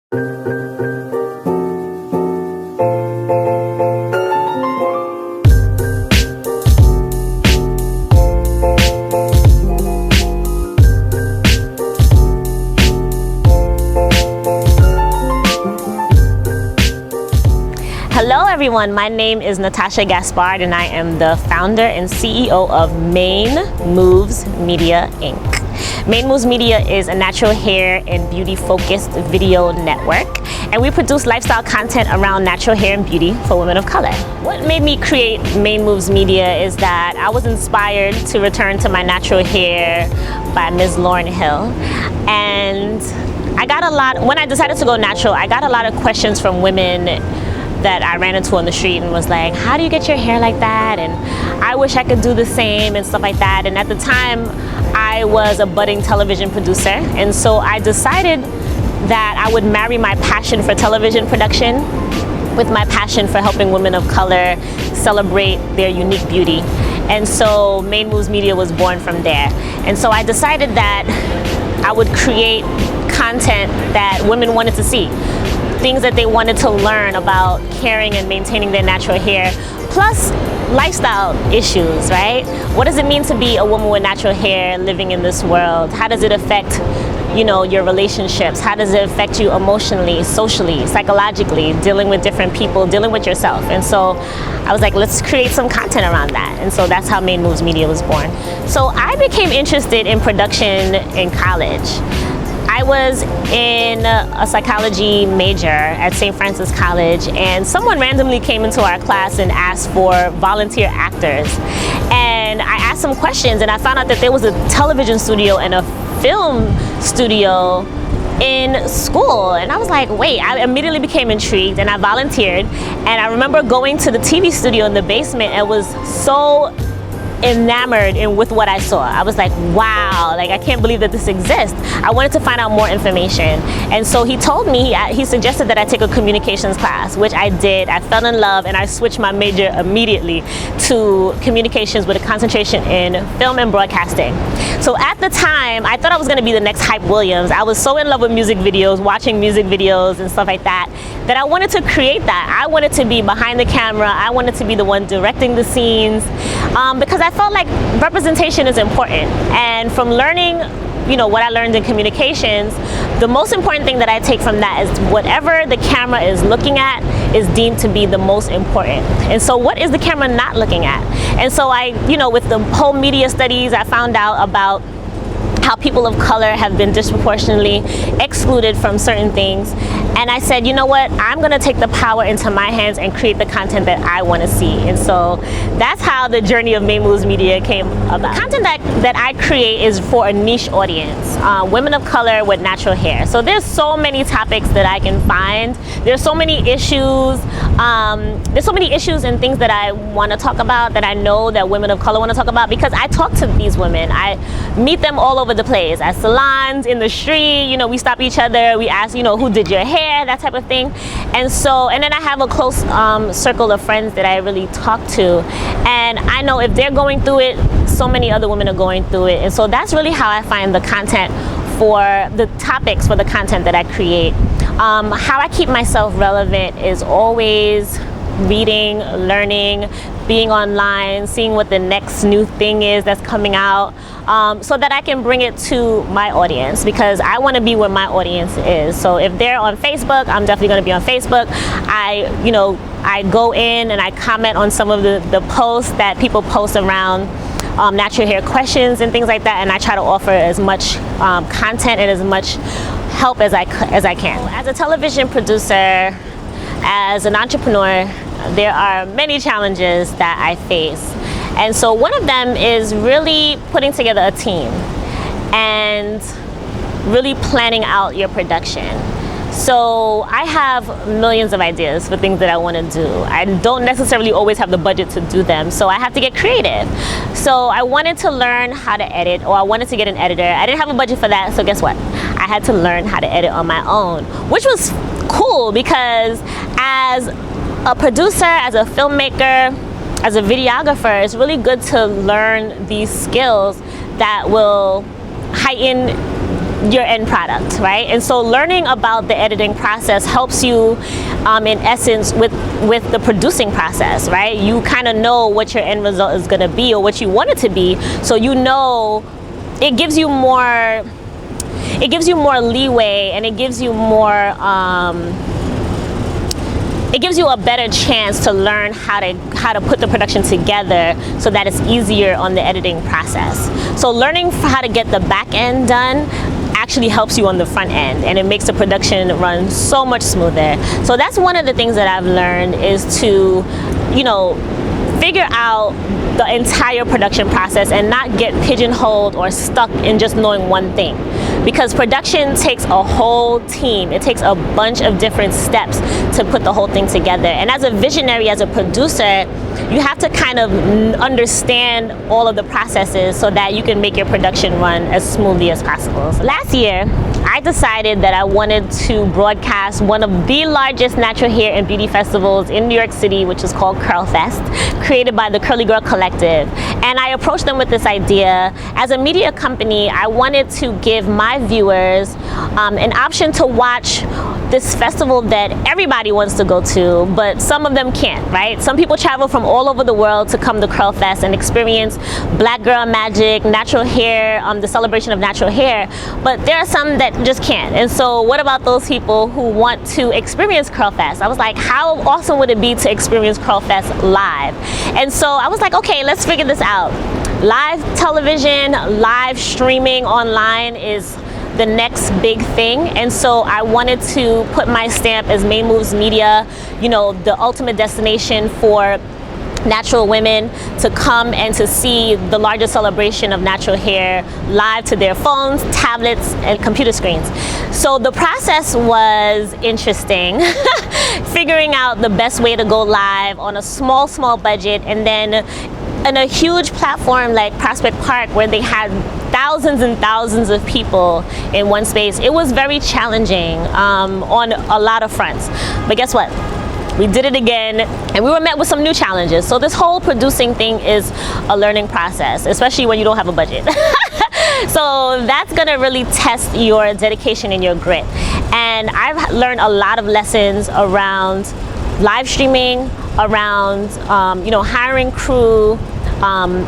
Hello everyone, my name is Natasha Gaspard and I am the founder and CEO of Main Moves Media Inc. Main Moves Media is a natural hair and beauty focused video network, and we produce lifestyle content around natural hair and beauty for women of color. What made me create Main Moves Media is that I was inspired to return to my natural hair by Ms. Lauryn Hill, and when I decided to go natural, I got a lot of questions from women that I ran into on the street and was like, how do you get your hair like that? And I wish I could do the same and stuff like that. And at the time, I was a budding television producer. And so I decided that I would marry my passion for television production with my passion for helping women of color celebrate their unique beauty. And so Main Moves Media was born from there. And so I decided that I would create content that women wanted to see. Things that they wanted to learn about caring and maintaining their natural hair, plus lifestyle issues, right? What does it mean to be a woman with natural hair living in this world? How does it affect, your relationships? How does it affect you emotionally, socially, psychologically, dealing with different people, dealing with yourself? And so I was like, let's create some content around that. And so that's how Main Moves Media was born. So I became interested in production in college. I was in a psychology major at St. Francis College, and someone randomly came into our class and asked for volunteer actors. And I asked some questions, and I found out that there was a television studio and a film studio in school. And I was like, wait, I immediately became intrigued and I volunteered. And I remember going to the TV studio in the basement and was so enamored with what I saw. I was like, wow, I can't believe that this exists. I wanted to find out more information. And so he told me, he suggested that I take a communications class, which I did. I fell in love and I switched my major immediately to communications with a concentration in film and broadcasting. So at the time, I thought I was going to be the next Hype Williams. I was so in love with music videos, watching music videos and stuff like that, that I wanted to create that. I wanted to be behind the camera. I wanted to be the one directing the scenes, because I felt like representation is important. And from learning, what I learned in communications, the most important thing that I take from that is whatever the camera is looking at is deemed to be the most important. And so what is the camera not looking at? And so with the whole media studies, I found out about how people of color have been disproportionately excluded from certain things. And I said, you know what, I'm gonna take the power into my hands and create the content that I wanna see. And so that's how the journey of Main Moves Media came about. The content that I create is for a niche audience, women of color with natural hair. So there's so many topics that I can find. There's so many issues. There's so many issues and things that I wanna talk about that I know that women of color wanna talk about, because I talk to these women. I meet them all over the place, at salons, in the street, we stop each other, we ask, who did your hair, that type of thing. And then I have a close circle of friends that I really talk to. And I know if they're going through it, so many other women are going through it. And so that's really how I find the content for the topics for the content that I create. How I keep myself relevant is always reading, learning, being online, seeing what the next new thing is that's coming out, so that I can bring it to my audience, because I want to be where my audience is. So if they're on Facebook, I'm definitely going to be on Facebook. I go in and I comment on some of the posts that people post around natural hair questions and things like that, and I try to offer as much content and as much help as I can. As a television producer, as an entrepreneur, there are many challenges that I face. And so one of them is really putting together a team and really planning out your production. So I have millions of ideas for things that I want to do. I don't necessarily always have the budget to do them, so I have to get creative. So I wanted to learn how to edit, or I wanted to get an editor. I didn't have a budget for that, so guess what? I had to learn how to edit on my own, which was cool, because as a producer, as a filmmaker, as a videographer, it's really good to learn these skills that will heighten your end product, right? And so learning about the editing process helps you in essence with the producing process, right? You kind of know what your end result is going to be or what you want it to be, so you know it gives you more leeway, and it gives you more it gives you a better chance to learn how to put the production together so that it's easier on the editing process. So learning how to get the back end done actually helps you on the front end, and it makes the production run so much smoother. So that's one of the things that I've learned, is to, you know, figure out the entire production process and not get pigeonholed or stuck in just knowing one thing. Because production takes a whole team. It takes a bunch of different steps to put the whole thing together. And as a visionary, as a producer, you have to kind of understand all of the processes so that you can make your production run as smoothly as possible. So last year, I decided that I wanted to broadcast one of the largest natural hair and beauty festivals in New York City, which is called Curl Fest, created by the Curly Girl Collective. And I approached them with this idea. As a media company, I wanted to give my viewers an option to watch this festival that everybody wants to go to, but some of them can't, right? Some people travel from all over the world to come to Curl Fest and experience Black girl magic, natural hair, the celebration of natural hair, but there are some that just can't. And so what about those people who want to experience Curl Fest? I was like, how awesome would it be to experience Curl Fest live? And so I was like, okay, let's figure this out. Live television, live streaming online is the next big thing, and so I wanted to put my stamp as Main Moves Media, you know, the ultimate destination for natural women to come and to see the largest celebration of natural hair live to their phones, tablets, and computer screens. So the process was interesting, figuring out the best way to go live on a small budget, and then in a huge platform like Prospect Park, where they had thousands and thousands of people in one space. It was very challenging on a lot of fronts. But guess what? We did it again, and we were met with some new challenges. So this whole producing thing is a learning process, especially when you don't have a budget. So that's gonna really test your dedication and your grit. And I've learned a lot of lessons around live streaming, around you know, hiring crew,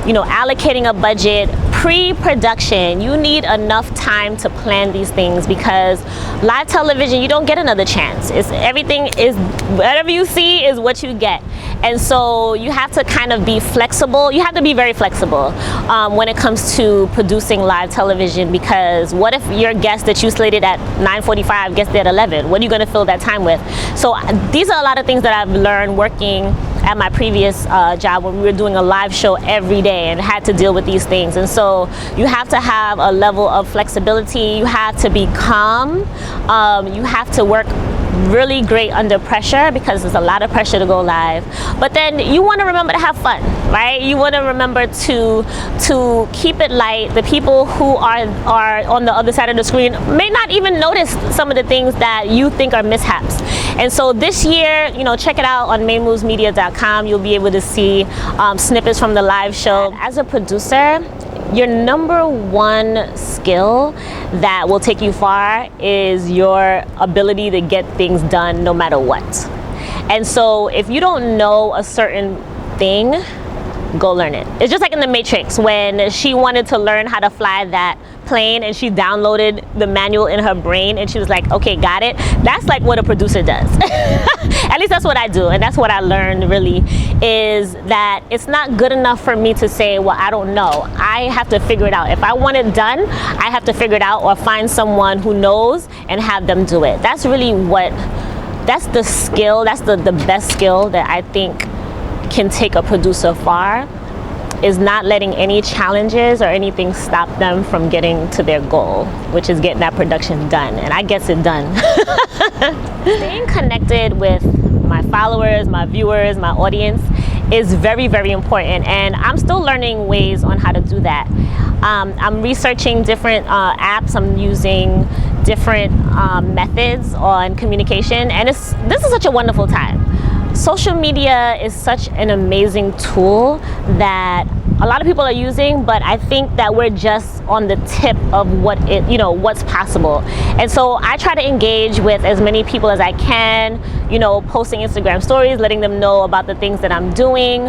you know, allocating a budget, pre-production. You need enough time to plan these things, because live television, you don't get another chance. It's everything is, whatever you see is what you get. And so you have to kind of be flexible. You have to be very flexible when it comes to producing live television, because what if your guest that you slated at 9:45 gets there at 11? What are you going to fill that time with? So these are a lot of things that I've learned working at my previous job, when we were doing a live show every day and had to deal with these things. And so you have to have a level of flexibility. You have to be calm. You have to work really great under pressure, because there's a lot of pressure to go live. But then you want to remember to have fun, right? You want to remember to keep it light. The people who are on the other side of the screen may not even notice some of the things that you think are mishaps. And so this year, you know, check it out on mainmovesmedia.com. You'll be able to see snippets from the live show. As a producer, your number one skill that will take you far is your ability to get things done no matter what. And so if you don't know a certain thing, go learn it. It's just like in The Matrix, when she wanted to learn how to fly that plane and she downloaded the manual in her brain and she was like, okay, got it. That's like what a producer does. At least that's what I do, and that's what I learned really, is that it's not good enough for me to say, well, I don't know. I have to figure it out. If I want it done, I have to figure it out, or find someone who knows and have them do it. That's really that's the skill, that's the best skill that I think can take a producer far, is not letting any challenges or anything stop them from getting to their goal, which is getting that production done. And I gets it done. Staying connected with my followers, my viewers, my audience is very, very important. And I'm still learning ways on how to do that. I'm researching different apps. I'm using different methods on communication. And this is such a wonderful time. Social media is such an amazing tool that a lot of people are using, but I think that we're just on the tip of what's possible. And so I try to engage with as many people as I can, posting Instagram stories, letting them know about the things that I'm doing,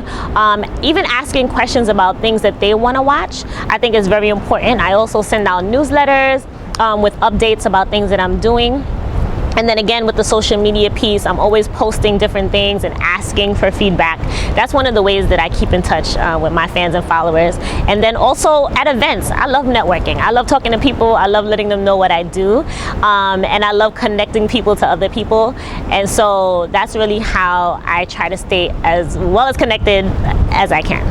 even asking questions about things that they want to watch. I think is very important. I also send out newsletters with updates about things that I'm doing. And then again, with the social media piece, I'm always posting different things and asking for feedback. That's one of the ways that I keep in touch with my fans and followers. And then also at events, I love networking. I love talking to people. I love letting them know what I do. And I love connecting people to other people. And so that's really how I try to stay as well as connected as I can.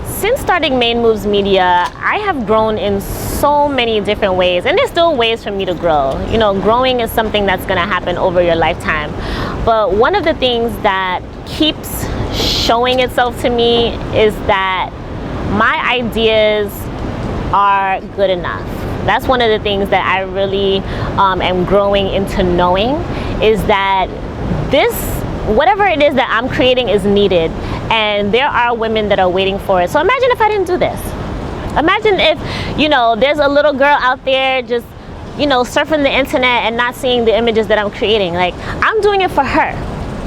Since starting Main Moves Media, I have grown in so many different ways, and there's still ways for me to grow. Growing is something that's going to happen over your lifetime. But one of the things that keeps showing itself to me is that my ideas are good enough. That's one of the things that I really am growing into knowing, is that whatever it is that I'm creating is needed, and there are women that are waiting for it. So imagine if I didn't do this. Imagine if, there's a little girl out there just, surfing the internet and not seeing the images that I'm creating. Like, I'm doing it for her.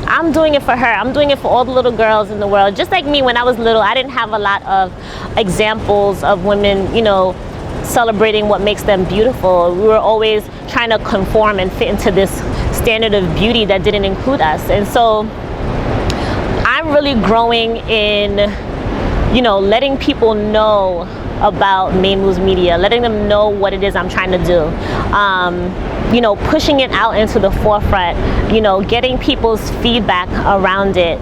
I'm doing it for her. I'm doing it for all the little girls in the world. Just like me, when I was little, I didn't have a lot of examples of women, celebrating what makes them beautiful. We were always trying to conform and fit into this standard of beauty that didn't include us. And so I'm really growing in, letting people know about Main Moves Media, letting them know what it is I'm trying to do, pushing it out into the forefront, getting people's feedback around it,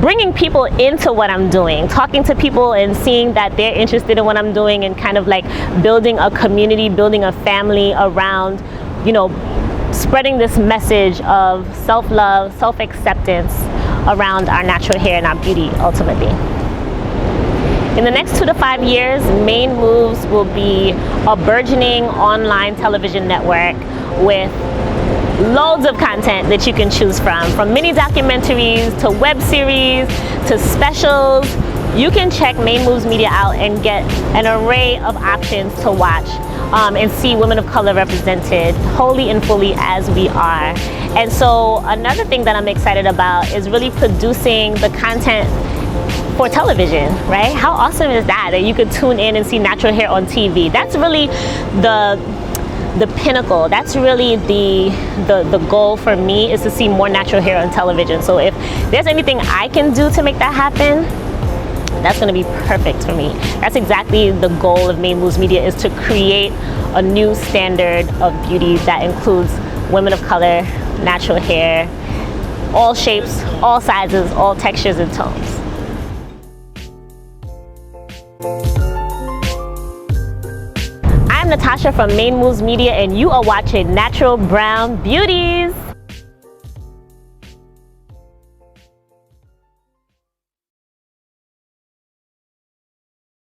bringing people into what I'm doing, talking to people and seeing that they're interested in what I'm doing, and kind of like building a community, building a family around, spreading this message of self-love, self-acceptance around our natural hair and our beauty ultimately. In the next 2 to 5 years, Main Moves will be a burgeoning online television network with loads of content that you can choose from mini documentaries to web series to specials. You can check Main Moves Media out and get an array of options to watch and see women of color represented wholly and fully as we are. And so another thing that I'm excited about is really producing the content for television, right? How awesome is that you could tune in and see natural hair on TV? That's really the pinnacle. That's really the goal for me, is to see more natural hair on television. So if there's anything I can do to make that happen, that's going to be perfect for me. That's exactly the goal of Main Moves Media, is to create a new standard of beauty that includes women of color, natural hair, all shapes, all sizes, all textures and tones. I'm Natasha from Main Moves Media, and you are watching Natural Brown Beauties.